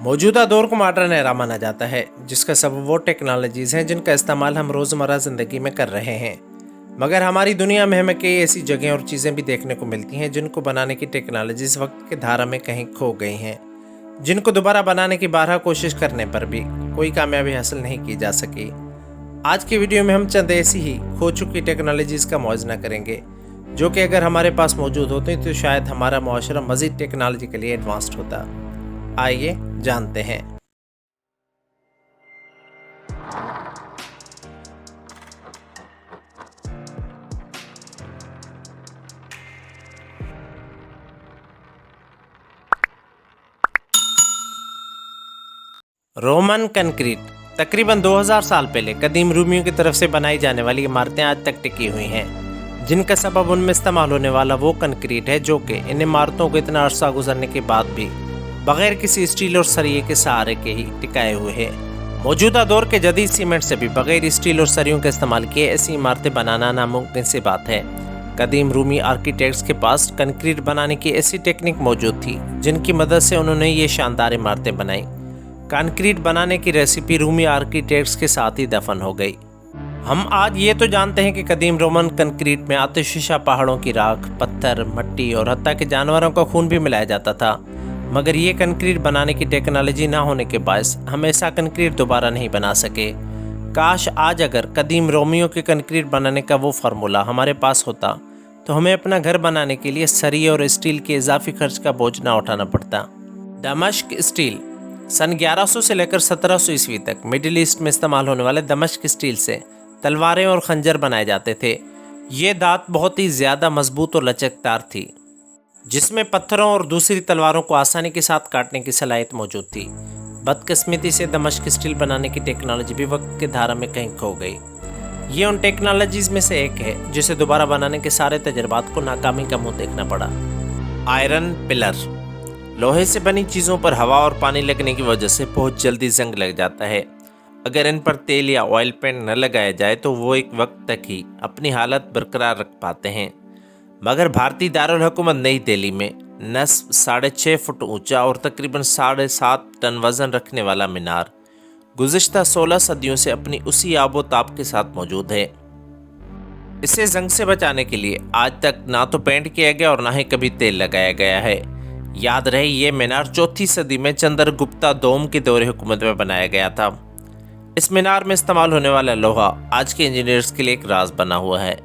موجودہ دور کو ماڈرن ایرا مانا جاتا ہے، جس کا سبب وہ ٹیکنالوجیز ہیں جن کا استعمال ہم روزمرہ زندگی میں کر رہے ہیں۔ مگر ہماری دنیا میں ہمیں کئی ایسی جگہیں اور چیزیں بھی دیکھنے کو ملتی ہیں جن کو بنانے کی ٹیکنالوجیز وقت کے دھارا میں کہیں کھو گئی ہیں، جن کو دوبارہ بنانے کی بارہا کوشش کرنے پر بھی کوئی کامیابی حاصل نہیں کی جا سکی۔ آج کی ویڈیو میں ہم چند ایسی ہی کھو چکی ٹیکنالوجیز کا موازنہ کریں گے جو کہ اگر ہمارے پاس موجود ہوتے تو شاید ہمارا معاشرہ مزید ٹیکنالوجیکلی ایڈوانسڈ ہوتا۔ آئیے جانتے ہیں۔ رومن کنکریٹ تقریباً 2000 سال پہلے قدیم رومیوں کی طرف سے بنائی جانے والی عمارتیں آج تک ٹکی ہوئی ہیں، جن کا سبب ان میں استعمال ہونے والا وہ کنکریٹ ہے جو کہ ان عمارتوں کو اتنا عرصہ گزرنے کے بعد بھی بغیر کسی اسٹیل اور سریے کے سہارے کے ہی ٹکائے ہوئے ہیں۔ موجودہ دور کے جدید سیمنٹ سے بھی بغیر اسٹیل اور سریوں کا استعمال کیے ایسی عمارتیں بنانا ناممکن سی بات ہے۔ قدیم رومی آرکیٹیکٹس کے پاس کنکریٹ بنانے کی ایسی ٹیکنیک موجود تھی جن کی مدد سے انہوں نے یہ شاندار عمارتیں بنائیں۔ کنکریٹ بنانے کی ریسیپی رومی آرکیٹیکٹس کے ساتھ ہی دفن ہو گئی۔ ہم آج یہ تو جانتے ہیں کہ قدیم رومن کنکریٹ میں آتش فشاں پہاڑوں کی راکھ، پتھر، مٹی اور حتیٰ کہ جانوروں کا خون بھی ملایا جاتا تھا، مگر یہ کنکریٹ بنانے کی ٹیکنالوجی نہ ہونے کے باعث ہم ایسا کنکریٹ دوبارہ نہیں بنا سکے۔ کاش آج اگر قدیم رومیوں کے کنکریٹ بنانے کا وہ فارمولہ ہمارے پاس ہوتا تو ہمیں اپنا گھر بنانے کے لیے سریے اور اسٹیل کے اضافی خرچ کا بوجھ نہ اٹھانا پڑتا۔ دمشق اسٹیل سن 1100 سے لے کر 1700 عیسوی تک مڈل ایسٹ میں استعمال ہونے والے دمشق اسٹیل سے تلواریں اور خنجر بنائے جاتے تھے۔ یہ دھات بہت ہی زیادہ مضبوط اور لچکدار تھی، جس میں پتھروں اور دوسری تلواروں کو آسانی کے ساتھ کاٹنے کی صلاحیت موجود تھی۔ بدقسمتی سے دمشق اسٹیل بنانے کی ٹیکنالوجی بھی وقت کے دھارا میں کہیں کھو گئی۔ یہ ان ٹیکنالوجیز میں سے ایک ہے جسے دوبارہ بنانے کے سارے تجربات کو ناکامی کا منہ دیکھنا پڑا۔ آئرن پلر لوہے سے بنی چیزوں پر ہوا اور پانی لگنے کی وجہ سے بہت جلدی زنگ لگ جاتا ہے۔ اگر ان پر تیل یا آئل پینٹ نہ لگایا جائے تو وہ ایک وقت تک ہی اپنی حالت برقرار رکھ پاتے ہیں، مگر بھارتی دارالحکومت نئی دہلی میں نصف 6.5 فٹ اونچا اور تقریباً 7.5 ٹن وزن رکھنے والا مینار گزشتہ 16 صدیوں سے اپنی اسی آب و تاب کے ساتھ موجود ہے۔ اسے زنگ سے بچانے کے لیے آج تک نہ تو پینٹ کیا گیا اور نہ ہی کبھی تیل لگایا گیا ہے۔ یاد رہے یہ مینار 4 صدی میں چندر گپتا دوم کے دور حکومت میں بنایا گیا تھا۔ اس مینار میں استعمال ہونے والا لوہا آج کے انجینئرز کے لیے ایک راز بنا ہوا ہے۔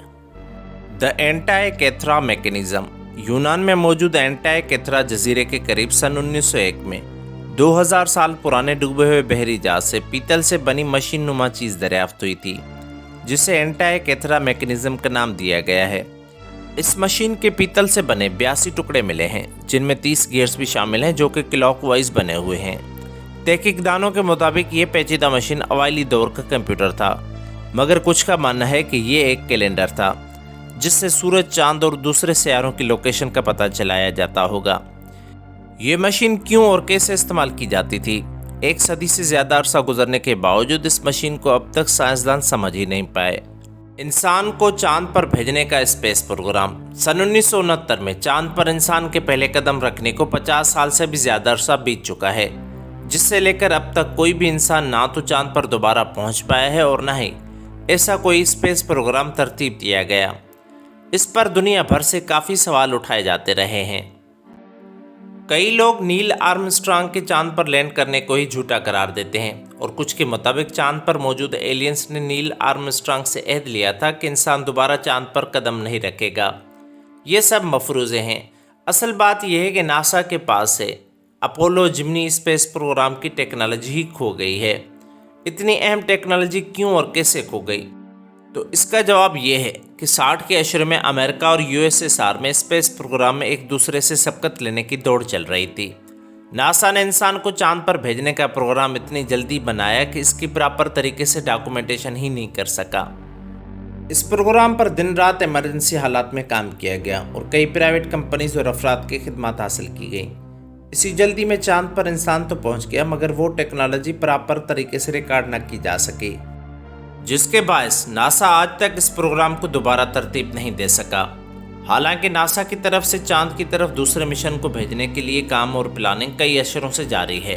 دا اینٹائی کیتھرا میکینزم یونان میں موجود اینٹائی کیتھرا جزیرے کے قریب سن 1901 میں 2000 سال پرانے ڈوبے ہوئے بحری جہاز سے پیتل سے بنی مشین نما چیز دریافت ہوئی تھی، جسے اینٹائی کیتھرا میکینزم کا نام دیا گیا ہے۔ اس مشین کے پیتل سے بنے 82 ٹکڑے ملے ہیں، جن میں 30 گیئرز بھی شامل ہیں جو کہ کلاک وائز بنے ہوئے ہیں۔ تحقیق دانوں کے مطابق یہ پیچیدہ مشین اوائلی دور کا کمپیوٹر تھا، مگر کچھ کا ماننا ہے کہ یہ ایک کیلنڈر تھا جس سے سورج، چاند اور دوسرے سیاروں کی لوکیشن کا پتہ چلایا جاتا ہوگا۔ یہ مشین کیوں اور کیسے استعمال کی جاتی تھی؟ 1 صدی سے زیادہ عرصہ گزرنے کے باوجود اس مشین کو اب تک سائنسدان سمجھ ہی نہیں پائے۔ انسان کو چاند پر بھیجنے کا اسپیس پروگرام سن 1969 میں چاند پر انسان کے پہلے قدم رکھنے کو 50 سال سے بھی زیادہ عرصہ بیت چکا ہے، جس سے لے کر اب تک کوئی بھی انسان نہ تو چاند پر دوبارہ پہنچ پایا ہے اور نہ ہی ایسا کوئی اسپیس پروگرام ترتیب دیا گیا۔ اس پر دنیا بھر سے کافی سوال اٹھائے جاتے رہے ہیں۔ کئی لوگ نیل آرمسٹرانگ کے چاند پر لینڈ کرنے کو ہی جھوٹا قرار دیتے ہیں، اور کچھ کے مطابق چاند پر موجود ایلینز نے نیل آرمسٹرانگ سے عہد لیا تھا کہ انسان دوبارہ چاند پر قدم نہیں رکھے گا۔ یہ سب مفروضے ہیں۔ اصل بات یہ ہے کہ ناسا کے پاس سے اپولو جمنی اسپیس پروگرام کی ٹیکنالوجی ہی کھو گئی ہے۔ اتنی اہم ٹیکنالوجی کیوں اور کیسے کھو گئی؟ تو اس کا جواب یہ ہے کہ 60 کے عشرے میں امریکہ اور USSR میں اسپیس پروگرام میں ایک دوسرے سے سبقت لینے کی دوڑ چل رہی تھی۔ ناسا نے انسان کو چاند پر بھیجنے کا پروگرام اتنی جلدی بنایا کہ اس کی پراپر طریقے سے ڈاکومنٹیشن ہی نہیں کر سکا۔ اس پروگرام پر دن رات ایمرجنسی حالات میں کام کیا گیا اور کئی پرائیویٹ کمپنیز اور افراد کی خدمات حاصل کی گئیں۔ اسی جلدی میں چاند پر انسان تو پہنچ گیا، مگر وہ ٹیکنالوجی پراپر طریقے سے ریکارڈ نہ کی جا سکی، جس کے باعث ناسا آج تک اس پروگرام کو دوبارہ ترتیب نہیں دے سکا۔ حالانکہ ناسا کی طرف سے چاند کی طرف دوسرے مشن کو بھیجنے کے لیے کام اور پلاننگ کئی اشروں سے جاری ہے۔